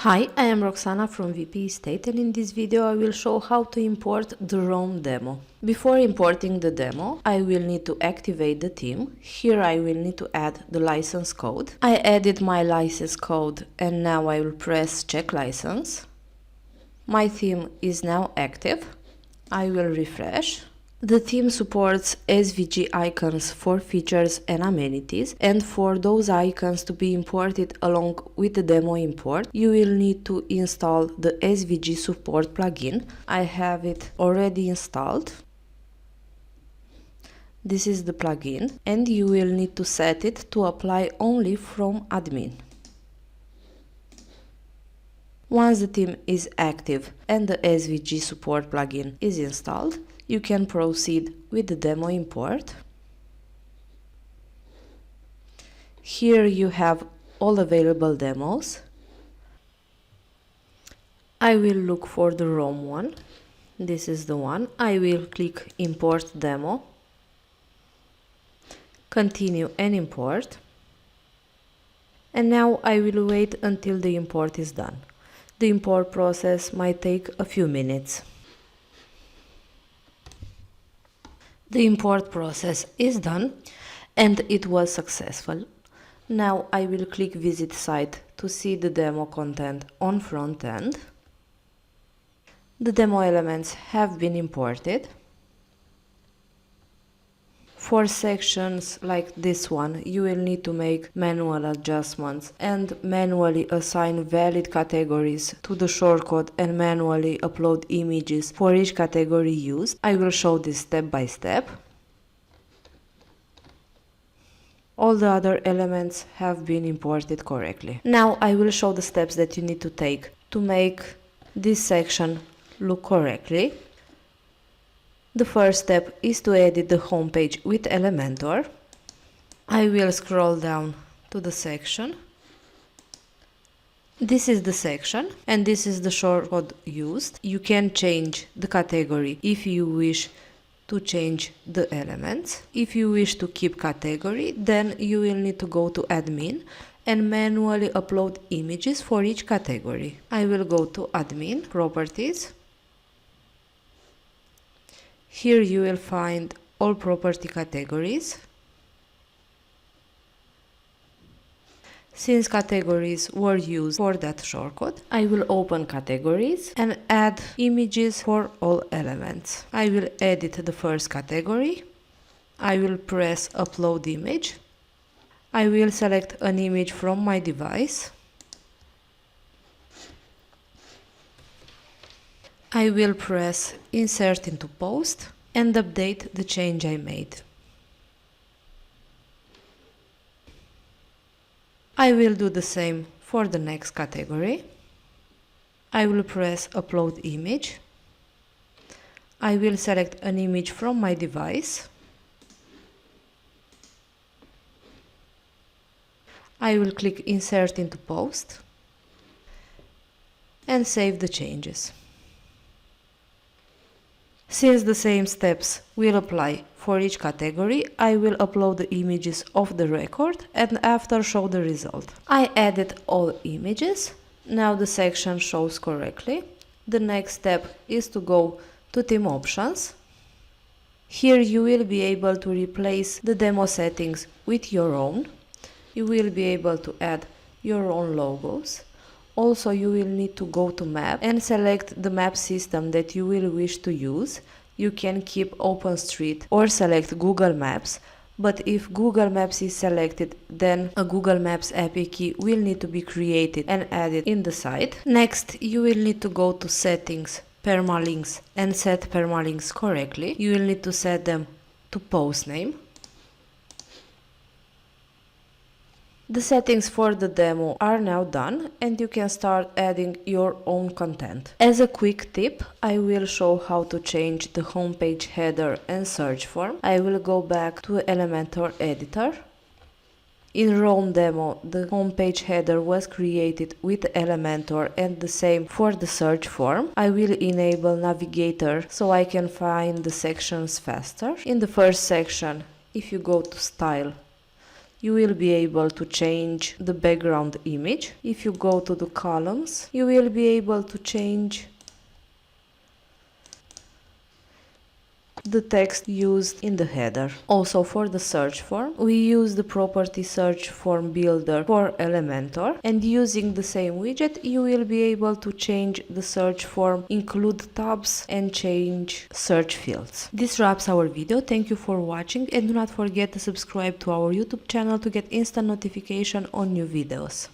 Hi, I am Roxana from VP Estate, and in this video I will show how to import the ROM demo. Before importing the demo, I will need to activate the theme. Here I will need to add the license code. I added my license code and now I will press check license. My theme is now active. I will refresh. The theme supports SVG icons for features and amenities, and for those icons to be imported along with the demo import, you will need to install the SVG support plugin. I have it already installed. This is the plugin, and you will need to set it to apply only from admin. Once the theme is active and the SVG support plugin is installed, you can proceed with the demo import. Here you have all available demos. I will look for the ROM one. This is the one. I will click Import Demo, continue and import. And now I will wait until the import is done. The import process might take a few minutes. The import process is done and it was successful. Now I will click Visit Site to see the demo content on front end. The demo elements have been imported. For sections like this one, you will need to make manual adjustments and manually assign valid categories to the shortcode and manually upload images for each category used. I will show this step by step. All the other elements have been imported correctly. Now I will show the steps that you need to take to make this section look correctly. The first step is to edit the home page with Elementor. I will scroll down to the section. This is the section and this is the shortcode used. You can change the category if you wish to change the elements. If you wish to keep category, then you will need to go to admin and manually upload images for each category. I will go to admin, properties. Here you will find all property categories. Since categories were used for that shortcode, I will open categories and add images for all elements. I will edit the first category. I will press upload image. I will select an image from my device. I will press insert into post and update the change I made. I will do the same for the next category. I will press upload image. I will select an image from my device. I will click insert into post and save the changes. Since the same steps will apply for each category, I will upload the images of the record and after show the result. I added all images. Now the section shows correctly. The next step is to go to theme options. Here you will be able to replace the demo settings with your own. You will be able to add your own logos. Also, you will need to go to map and select the map system that you will wish to use. You can keep OpenStreet or select Google Maps, but if Google Maps is selected, then a Google Maps API key will need to be created and added in the site. Next, you will need to go to Settings, Permalinks and set permalinks correctly. You will need to set them to post name. The settings for the demo are now done and you can start adding your own content. As a quick tip, I will show how to change the homepage header and search form. I will go back to Elementor editor. In ROM demo, the homepage header was created with Elementor and the same for the search form. I will enable Navigator so I can find the sections faster. In the first section, if you go to Style, you will be able to change the background image. If you go to the columns, you will be able to change the text used in the header. Also, for the search form, we use the property search form builder for Elementor, and using the same widget you will be able to change the search form, include tabs and change search fields. This wraps our video. Thank you for watching, and do not forget to subscribe to our YouTube channel to get instant notification on new videos.